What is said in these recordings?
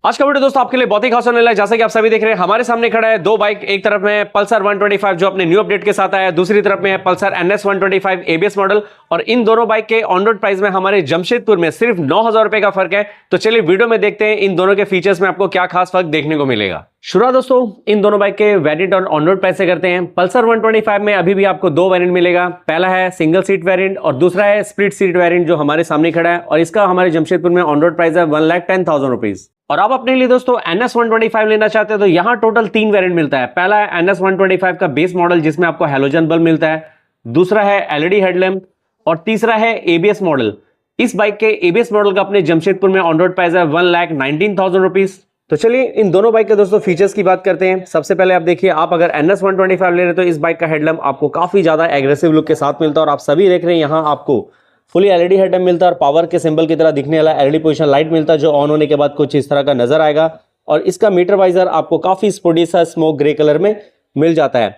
आज का वीडियो दोस्तों आपके लिए बहुत ही खास होने वाला है। जैसा कि आप सभी देख रहे हैं हमारे सामने खड़ा है दो बाइक। एक तरफ में है पल्सर 125 जो अपने न्यू अपडेट के साथ आया है, दूसरी तरफ में है पल्सर NS 125 ABS मॉडल। और इन दोनों बाइक के ऑन रोड प्राइस में हमारे जमशेदपुर में सिर्फ 9,000 रुपए का फर्क है। तो चलिए वीडियो में देखते हैं इन दोनों के फीचर्स में आपको क्या खास फर्क देखने को मिलेगा। शुरुआत दोस्तों इन दोनों बाइक के वेरिएंट और ऑन रोड प्राइस से करते हैं। पल्सर 125 में अभी भी आपको दो वेरिएंट मिलेगा। पहला है सिंगल सीट वेरिएंट और दूसरा है स्प्लिट सीट वेरिएंट जो हमारे सामने खड़ा है, और इसका हमारे जमशेदपुर में ऑन रोड प्राइस है 1,10,000 रुपीज। और आप अपने लिए दोस्तों NS 125 लेना चाहते हैं तो यहाँ टोटल तीन वेरिएंट मिलता है। पहला है NS 125 का बेस मॉडल जिसमें आपको हैलोजन बल्ब मिलता है, दूसरा है LED हेडलैम्प और तीसरा है ABS मॉडल। इस बाइक के ABS मॉडल का अपने जमशेदपुर में ऑन रोड प्राइस है 1,19,000 रुपीज। तो चलिए इन दोनों बाइक के दोस्तों फीचर्स की बात करते हैं। सबसे पहले आप देखिए, आप अगर NS 125 ले रहे हैं तो इस बाइक का हेडलैम्प आपको काफी ज्यादा एग्रेसिव लुक के साथ मिलता है। और आप सभी देख रहे हैं यहाँ आपको फुली LED हेडलैम्प मिलता है और पावर के सिंबल की तरह दिखने वाला LED पोजीशन लाइट मिलता है जो ऑन होने के बाद कुछ इस तरह का नजर आएगा। और इसका मीटर वाइजर आपको काफी स्पोर्टी सा स्मोक ग्रे कलर में मिल जाता है।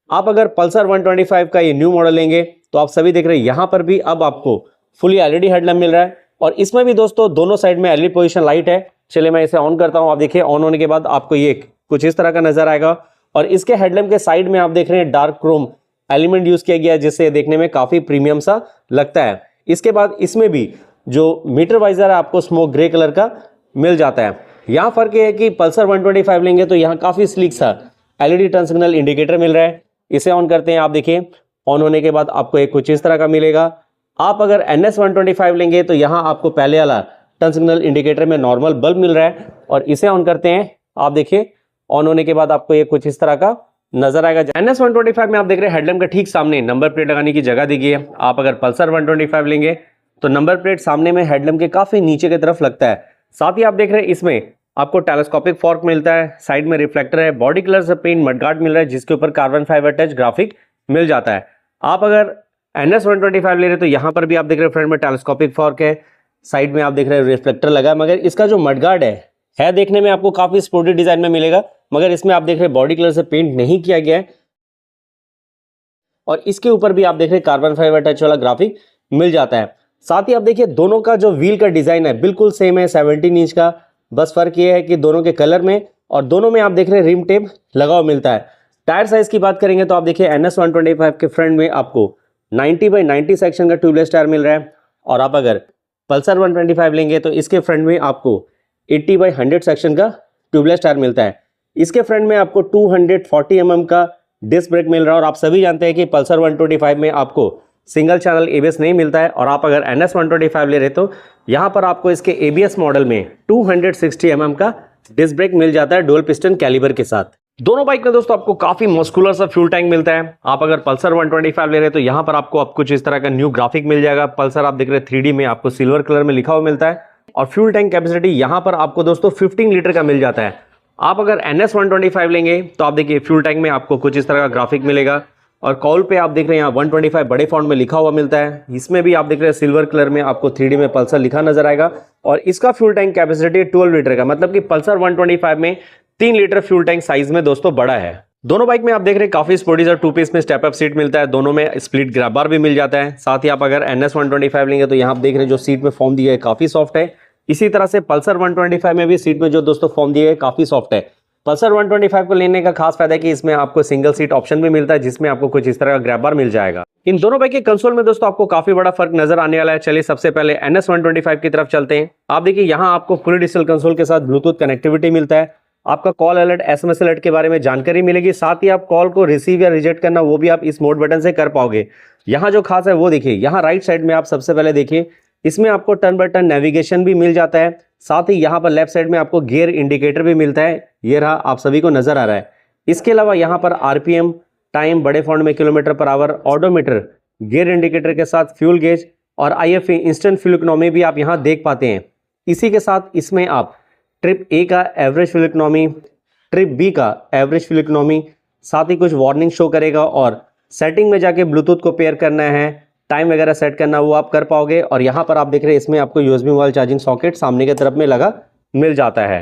आप अगर पल्सर 125 का ये न्यू मॉडल लेंगे तो आप सभी देख रहे हैं यहाँ पर भी अब आपको फुली LED हेडलैम्प मिल रहा है और इसमें भी दोस्तों दोनों साइड में LED पोजीशन लाइट है। चलिए मैं इसे ऑन करता हूँ। आप देखिए ऑन होने के बाद आपको ये कुछ इस तरह का नजर आएगा। और इसके हेडलैम्प के साइड में आप देख रहे हैं डार्क क्रोम एलिमेंट यूज किया गया है जिससे देखने में काफी प्रीमियम सा लगता है। इसके बाद इसमें भी जो मीटर वाइजर है आपको स्मोक ग्रे कलर का मिल जाता है। यहाँ फर्क ये है कि पल्सर 125 लेंगे तो यहाँ काफी स्लीक सा LED टर्न सिग्नल इंडिकेटर मिल रहा है। इसे ऑन करते हैं, आप देखिए ऑन होने के बाद आपको एक कुछ इस तरह का मिलेगा। आप अगर NS 125 लेंगे तो यहाँ आपको पहले वाला टर्न सिग्नल इंडिकेटर में नॉर्मल बल्ब मिल रहा है। और इसे ऑन करते हैं, आप देखिए ऑन होने के बाद आपको ये कुछ इस तरह का नजर आएगा। NS 125 में आप देख रहे हैं हेडलैम्प के ठीक सामने नंबर प्लेट लगाने की जगह दी गई है। आप अगर पल्सर 125 लेंगे तो नंबर प्लेट सामने में हेडलैम्प के काफी नीचे की तरफ लगता है। साथ ही आप देख रहे हैं इसमें आपको टेलीस्कोपिक फॉर्क मिलता है, साइड में रिफ्लेक्टर है, बॉडी कलर से पेंट मडगार्ड मिल रहा है जिसके ऊपर कार्बन फाइबर टच ग्राफिक मिल जाता है। आप अगर NS 125 ले रहे हैं तो यहाँ पर भी आप देख रहे हैं फ्रंट में टेलीस्कोपिक फॉर्क है, साइड में आप देख रहे हैं रिफ्लेक्टर लगा है। मगर इसका जो मडगार्ड है देखने में आपको काफी स्पोर्टी डिजाइन में मिलेगा, मगर इसमें आप देख रहे हैं बॉडी कलर से पेंट नहीं किया गया है। और इसके ऊपर भी आप देख रहे हैं कार्बन फाइबर टच वाला ग्राफिक मिल जाता है। साथ ही आप देखिए दोनों का जो व्हील का डिजाइन है बिल्कुल सेम है 17 इंच का। बस फर्क ये है कि दोनों के कलर में और दोनों में आप देख रहे हैं रिम टेप लगा हुआ मिलता है। टायर साइज की बात करेंगे तो आप देखिए NS 125 के फ्रंट में आपको 90/90 सेक्शन का ट्यूबलेस टायर मिल रहा है। और आप अगर पल्सर 125 लेंगे तो इसके फ्रंट में आपको 80/100 सेक्शन का ट्यूबलेस टायर मिलता है। इसके फ्रंट में आपको 240 mm का डिस्क ब्रेक मिल रहा है। और आप सभी जानते हैं कि पल्सर 125 में आपको सिंगल चैनल ABS नहीं मिलता है। और आप अगर NS 125 ले रहे तो यहाँ पर आपको इसके ABS मॉडल में 260 mm का डिस्क ब्रेक मिल जाता है डुअल पिस्टन कैलिबर के साथ। दोनों बाइक में दोस्तों आपको काफी मस्कुलर सा फ्यूल टैंक मिलता है। आप अगर पल्सर 125 ले रहे तो यहाँ पर आपको अब कुछ इस तरह का न्यू ग्राफिक मिल जाएगा। पल्सर आप देख रहे हैं 3D में आपको सिल्वर कलर में लिखा हुआ मिलता है। और फ्यूल टैंक कैपेसिटी यहाँ पर आपको दोस्तों 15 लीटर का मिल जाता है। आप अगर NS 125 लेंगे तो आप देखिए फ्यूल टैंक में आपको कुछ इस तरह का ग्राफिक मिलेगा। और कॉल पे आप देख रहे हैं यहाँ 125 बड़े फॉन्ट में लिखा हुआ मिलता है। इसमें भी आप देख रहे हैं सिल्वर कलर में आपको 3D में पल्सर लिखा नजर आएगा। और इसका फ्यूल टैंक कैपेसिटी 12 लीटर का, मतलब कि पल्सर 125 में 3 लीटर फ्यूल टैंक साइज में दोस्तों बड़ा है। दोनों बाइक में आप देख रहे हैं काफी स्पोर्टी और 2 पीस में स्टेप अप सीट मिलता है। दोनों में स्प्लिट ग्रैब बार भी मिल जाता है। साथ ही आप अगर NS 125 लेंगे तो यहाँ आप देख रहे हैं जो सीट में फॉर्म दिया है काफी सॉफ्ट है। इसी तरह से पल्सर 125 में भी सीट में जो दोस्तों फॉर्म दिया है काफी सॉफ्ट है। पल्सर 125 को लेने का खास फायदा है कि इसमें आपको सिंगल सीट ऑप्शन भी मिलता है जिसमें आपको कुछ इस तरह का ग्रैब बार मिल जाएगा। इन दोनों बाइक के कंसोल में दोस्तों आपको काफी बड़ा फर्क नजर आने वाला है। चलिए सबसे पहले NS 125 की तरफ चलते हैं। आप देखिए यहाँ आपको फुल डिजिटल कंसोल के साथ ब्लूटूथ कनेक्टिविटी मिलता है। आपका कॉल अलर्ट SMS अलर्ट के बारे में जानकारी मिलेगी। साथ ही आप कॉल को रिसीव या रिजेक्ट करना वो भी आप इस मोड बटन से कर पाओगे। यहाँ जो खास है वो देखिए, यहाँ राइट साइड में आप सबसे पहले देखिए इसमें आपको टर्न बाय टर्न नेविगेशन भी मिल जाता है। साथ ही यहाँ पर लेफ्ट साइड में आपको गियर इंडिकेटर भी मिलता है। ये रहा, आप सभी को नजर आ रहा है। इसके अलावा यहाँ पर RPM, टाइम बड़े फॉन्ट में km/h, ऑडोमीटर, गियर इंडिकेटर के साथ फ्यूल गेज और IFE इंस्टेंट फ्यूल इकोनॉमी भी आप यहाँ देख पाते हैं। इसी के साथ इसमें आप ट्रिप A का average fuel economy, trip B का एवरेज फ्यूल इकोनॉमी, साथ ही कुछ वार्निंग शो करेगा। और सेटिंग में जाके ब्लूटूथ को पेयर करना है, टाइम वगैरह सेट करना वो आप कर पाओगे। और यहाँ पर आप देख रहे हैं इसमें आपको USB मोबाइल चार्जिंग सॉकेट सामने की तरफ में लगा मिल जाता है।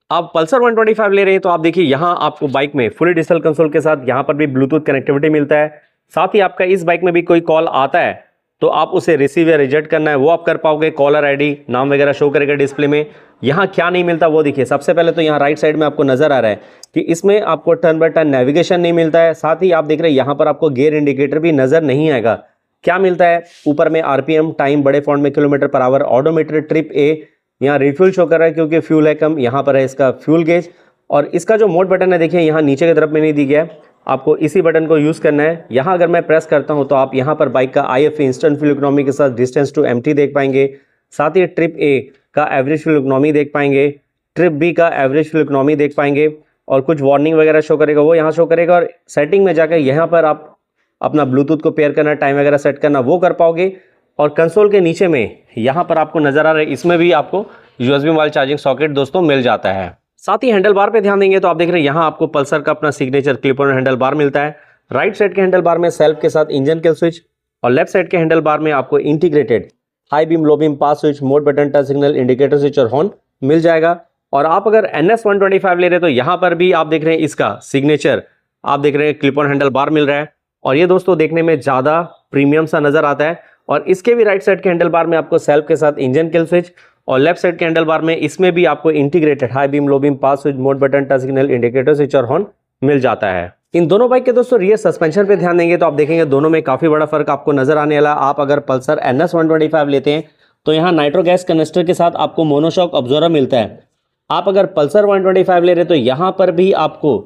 आप पल्सर 125 ले रहे हैं तो आप देखिए यहाँ आपको बाइक में फुली डिजिटल कंसोल के साथ यहाँ पर भी ब्लूटूथ कनेक्टिविटी मिलता है। साथ ही आपका इस बाइक में भी कोई कॉल आता है तो आप उसे रिसीव या रिजेक्ट करना है वो आप कर पाओगे। कॉलर ID नाम वगैरह शो करेगा डिस्प्ले में। यहाँ क्या नहीं मिलता वो देखिए। सबसे पहले तो यहाँ राइट साइड में आपको नजर आ रहा है कि इसमें आपको टर्न बाय टर्न नेविगेशन नहीं मिलता है। साथ ही आप देख रहे हैं यहाँ पर आपको गियर इंडिकेटर भी नजर नहीं आएगा। क्या मिलता है ऊपर में? आरपीएम, टाइम बड़े फॉन्ट में kilometre per hour, odometer, trip ए, यहाँ रिफ्यूल शो कर रहा है क्योंकि फ्यूल है कम। यहाँ पर है इसका फ्यूल गेज, और इसका जो मोड बटन है देखिए यहाँ नीचे की तरफ में नहीं दी गया है, आपको इसी बटन को यूज करना है। यहाँ अगर मैं प्रेस करता हूँ तो आप यहाँ पर बाइक का IFE इंस्टेंट फ्यूल इकोनॉमी के साथ डिस्टेंस टू एम्प्टी देख पाएंगे। साथ ही ट्रिप ए का एवरेज फ्यूल इकोनॉमी देख पाएंगे, ट्रिप बी का एवरेज फ्यूल इकोनॉमी देख पाएंगे, और कुछ वार्निंग वगैरह शो करेगा वो यहाँ शो करेगा। और सेटिंग में जाकर यहाँ पर आप अपना ब्लूटूथ को पेयर करना, टाइम वगैरह सेट करना वो कर पाओगे। और कंसोल के नीचे में यहाँ पर आपको नजर आ रहा है, इसमें भी आपको USB मोबाइल चार्जिंग सॉकेट दोस्तों मिल जाता है। साथ ही हैंडल बार पे ध्यान देंगे तो आप देख रहे हैं यहाँ आपको पल्सर का अपना signature clip on handle bar मिलता है। राइट साइड के हैंडल बार में सेल्फ के साथ इंजन किल स्विच, और लेफ्ट साइड के हैंडल बार में आपको integrated high beam, low beam, pass switch, mode button, touch signal, indicator switch और हॉर्न मिल जाएगा। और आप अगर NS 125 ले रहे हैं तो यहाँ पर भी आप देख रहे हैं इसका सिग्नेचर, आप देख रहे हैं क्लिप ऑन हैंडल बार मिल रहा है, और ये दोस्तों देखने में ज्यादा प्रीमियम सा नजर आता है। और इसके भी राइट साइड के हैंडल बार में आपको सेल्फ के साथ इंजन किल स्विच, और लेफ्ट साइड के हैंडल बार में इसमें भी आपको integrated high beam, low beam, pass switch, mode button, touch signal, indicator switch और हॉर्न मिल जाता है। इन दोनों बाइक के दोस्तों रियर सस्पेंशन पे ध्यान देंगे तो आप देखेंगे दोनों में काफी बड़ा फर्क आपको नजर आने वाला। आप अगर पल्सर NS 125 लेते हैं तो यहाँ नाइट्रो गैस कनेस्टर के साथ आपको मोनोशॉक ऑब्जर्वर मिलता है। आप अगर पल्सर 125 ले रहे तो यहाँ पर भी आपको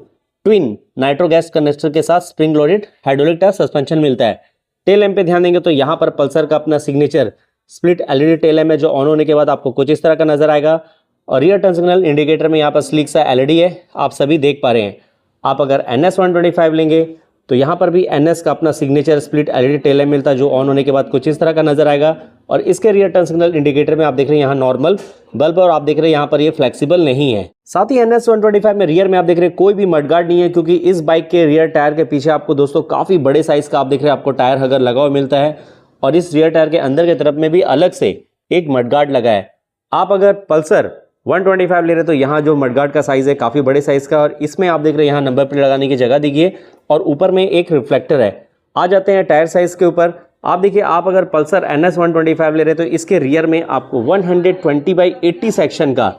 ट्विन नाइट्रो गैस कनेस्टर के साथ spring loaded hydraulic tyre suspension मिलता है। टेल लैंप पे ध्यान देंगे तो यहाँ पर पल्सर का अपना signature split LED tail lamp है, जो ऑन होने के बाद आपको कुछ इस तरह का नजर आएगा। और रियर टर्न सिग्नल इंडिकेटर में यहाँ पर स्लीक सा LED है, आप सभी देख पा रहे हैं। आप अगर NS 125 लेंगे तो यहाँ पर भी NS का अपना signature split LED tail lamp मिलता है, जो ऑन होने के बाद कुछ इस तरह का नजर आएगा। और इसके रियर टर्न सिग्नल इंडिकेटर में आप देख रहे हैं यहाँ नॉर्मल बल्ब, और आप देख रहे हैं यहाँ पर ये फ्लेक्सिबल नहीं है। साथ ही NS 125 में रियर में आप देख रहे हैं कोई भी मडगार्ड नहीं है, क्योंकि इस बाइक के रियर टायर के पीछे आपको दोस्तों काफी बड़े साइज का आप देख रहे हैं आपको टायर हगर लगा हुआ मिलता है, और इस रियर टायर के अंदर की तरफ में भी अलग से एक मडगार्ड लगा है। आप अगर पल्सर 125 ले रहे तो यहाँ जो मडगार्ड का साइज है काफी बड़े साइज का, और इसमें आप देख रहे हैं यहाँ नंबर प्लेट लगाने की जगह दिखिए, और ऊपर में एक रिफ्लेक्टर है। आ जाते हैं टायर साइज के ऊपर। आप देखिए, आप अगर पल्सर NS 125 ले रहे तो इसके रियर में आपको 120/80 सेक्शन का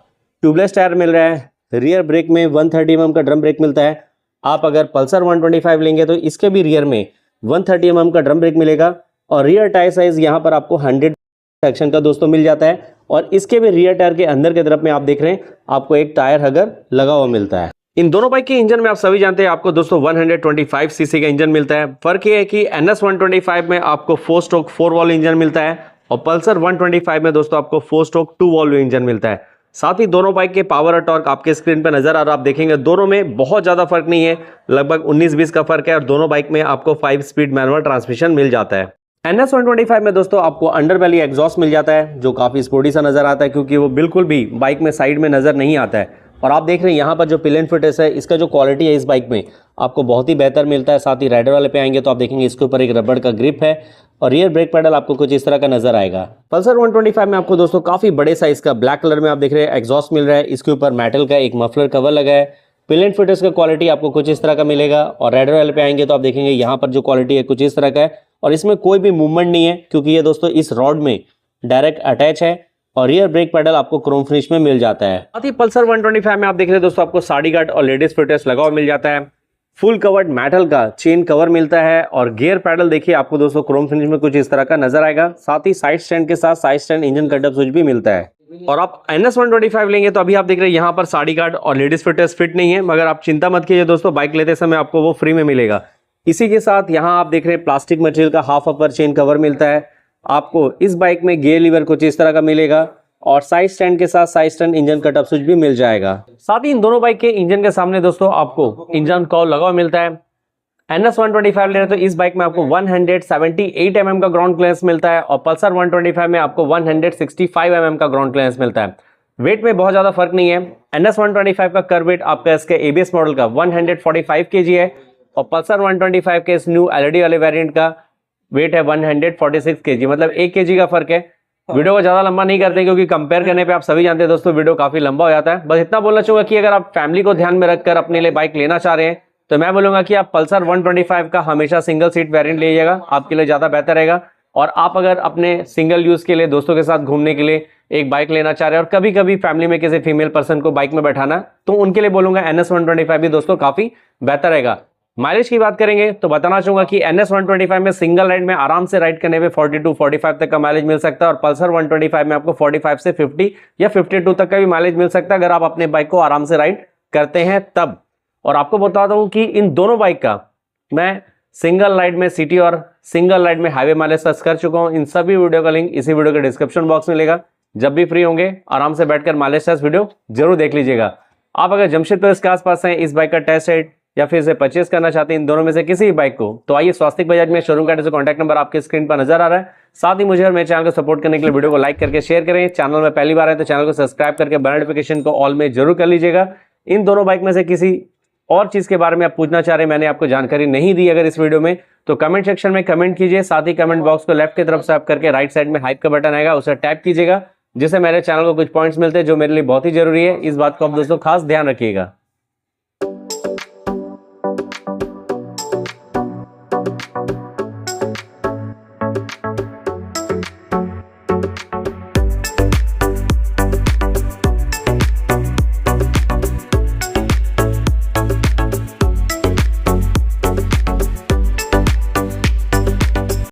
ट्यूबलेस टायर मिल रहा है। रियर ब्रेक में 130 mm का ड्रम ब्रेक मिलता है। आप अगर पल्सर 125 लेंगे तो इसके भी रियर में 130 mm का ड्रम ब्रेक मिलेगा, और रियर टायर साइज यहाँ पर आपको 100 सेक्शन का दोस्तों मिल जाता है। और इसके भी रियर टायर के अंदर की तरफ में आप देख रहे हैं आपको एक टायर हगर लगा हुआ मिलता है। इन दोनों बाइक के इंजन में आप सभी जानते हैं आपको दोस्तों 125 सीसी का इंजन मिलता है। फर्क ये है कि NS 125 में आपको 4 स्ट्रोक 4 वॉल्व इंजन मिलता है, और पल्सर 125 में दोस्तों आपको 4 स्ट्रोक 2 वॉल्व इंजन मिलता है। साथ ही दोनों बाइक के पावर और टॉर्क आपके स्क्रीन पर नजर आ रहा है, आप देखेंगे दोनों में बहुत ज्यादा फर्क नहीं है, लगभग 19-20 का फर्क है, और दोनों बाइक में आपको 5 स्पीड मैनुअल ट्रांसमिशन मिल जाता है। NS 125 में दोस्तों आपको अंडर बेली एग्जॉस्ट मिल जाता है, जो काफी स्पोर्टी सा नजर आता है, क्योंकि वो बिल्कुल भी बाइक में साइड में नजर नहीं आता है। और आप देख रहे हैं यहाँ पर जो पिलियन फिटनेस है, इसका जो क्वालिटी है इस बाइक में आपको बहुत ही बेहतर मिलता है। साथ ही राइडर वाले पे आएंगे तो आप देखेंगे इसके ऊपर एक रबड़ का ग्रिप है, और रियर ब्रेक पैडल आपको कुछ इस तरह का नजर आएगा। पल्सर 125 में आपको दोस्तों काफी बड़े साइज का ब्लैक कलर में आप देख रहे हैं एग्जॉस्ट मिल रहा है। इसके ऊपर मेटल का एक मफलर कवर लगा है। पिलियन फिटनेस का क्वालिटी आपको कुछ इस तरह का मिलेगा, और राइडर वाले पे आएंगे तो आप देखेंगे यहाँ पर जो क्वालिटी है कुछ इस तरह का है, और इसमें कोई भी मूवमेंट नहीं है, क्योंकि ये दोस्तों इस रॉड में डायरेक्ट अटैच है। और रियर ब्रेक पैडल आपको क्रोम फिनिश में मिल जाता है। साथ ही पल्सर 125 में आप देख रहे हैं दोस्तों आपको साड़ी गार्ड और लेडीज फिटनेस लगा हुआ मिल जाता है। फुल कवर्ड मेटल का चेन कवर मिलता है, और गियर पैडल देखिए आपको दोस्तों क्रोम फिनिश में कुछ इस तरह का नजर आएगा। साथ ही साइड स्टैंड के साथ side stand engine cutoff switch भी मिलता है। और आप NS 125 लेंगे तो अभी आप देख रहे हैं यहाँ पर साड़ी गार्ड और लेडीज फिटनेस फिट नहीं है, मगर आप चिंता मत कीजिए दोस्तों, बाइक लेते समय आपको वो फ्री में मिलेगा। इसी के साथ यहाँ आप देख रहे हैं प्लास्टिक मटेरियल का हाफ अपर चेन कवर मिलता है। आपको इस बाइक में गियर लीवर कुछ इस तरह का मिलेगा, और साइड स्टैंड के साथ side stand engine cutoff switch भी मिल जाएगा। साथ ही इन दोनों बाइक के इंजन के सामने दोस्तों आपको इंजन कॉल लगा हुआ मिलता है। NS 125 ले रहे तो इस बाइक में आपको 178 mm का ग्राउंड क्लियरेंस मिलता है, और पल्सर 125 में आपको 165 mm का ग्राउंड क्लियरेंस मिलता है। वेट में बहुत ज्यादा फर्क नहीं है। NS 125 का कर्व वेट आपका इसके ABS मॉडल का 145 kg है, और पल्सर 125 के इस न्यू LED वाले वेरिएंट का वेट है 146 kg, मतलब 1 kg का फर्क है। वीडियो को ज्यादा लंबा नहीं करते, क्योंकि कंपेयर करने पे आप सभी जानते हैं दोस्तों वीडियो काफी लंबा हो जाता है। बस इतना बोलना चाहूंगा कि अगर आप फैमिली को ध्यान में रखकर अपने लिए बाइक लेना चाह रहे हैं तो मैं बोलूंगा कि आप पल्सर 125 का हमेशा सिंगल सीट वेरिएंट लीजिएगा, आपके लिए ज्यादा बेहतर रहेगा। और आप अगर अपने सिंगल यूज के लिए दोस्तों के साथ घूमने के लिए एक बाइक लेना चाह रहे हैं और कभी कभी फैमिली में किसी फीमेल पर्सन को बाइक में बैठाना, तो उनके लिए बोलूंगा NS125 भी दोस्तों काफी बेहतर रहेगा। माइलेज की बात करेंगे तो बताना चाहूंगा कि NS125 में सिंगल राइड में आराम से राइड करने में 42-45 तक का माइलेज मिल सकता है और पल्सर 125 में आपको 45 से 50 या 52 तक का भी माइलेज मिल सकता है अगर आप अपने बाइक को आराम से राइड करते हैं तब। और आपको बताता हूं कि इन दोनों बाइक का मैं सिंगल राइड में सिटी और सिंगल राइड में हाईवे माइलेज सर्च कर चुका हूं। इन सभी वीडियो का लिंक इसी वीडियो के डिस्क्रिप्शन बॉक्स में मिलेगा। जब भी फ्री होंगे आराम से बैठकर माइलेज सर्च वीडियो जरूर देख लीजिएगा। आप अगर जमशेदपुर इसके आसपास हैं, इस बाइक का टेस्ट राइड या फिर इसे परचेस करना चाहते हैं इन दोनों में से किसी भी बाइक को, तो आइए स्वास्तिक बजाज में शोरूम का कॉन्टैक्ट नंबर आपके स्क्रीन पर नजर आ रहा है। साथ ही मुझे और मेरे चैनल को सपोर्ट करने के लिए वीडियो को लाइक करके शेयर करें। चैनल में पहली बार है तो चैनल को सब्सक्राइब करके बेल नोटिफिकेशन को ऑल में जरूर कर लीजिएगा। इन दोनों बाइक में से किसी और चीज के बारे में आप पूछना चाह रहे हैं, मैंने आपको जानकारी नहीं दी अगर इस वीडियो में, तो कमेंट सेक्शन में कमेंट कीजिए। साथ ही कमेंट बॉक्स को लेफ्ट की तरफ स्वाइप करके राइट साइड में हाइप का बटन आएगा, उसे टैप कीजिएगा, जिससे मेरे चैनल को कुछ पॉइंट्स मिलते हैं जो मेरे लिए बहुत ही जरूरी है। इस बात को आप दोस्तों खास ध्यान रखिएगा।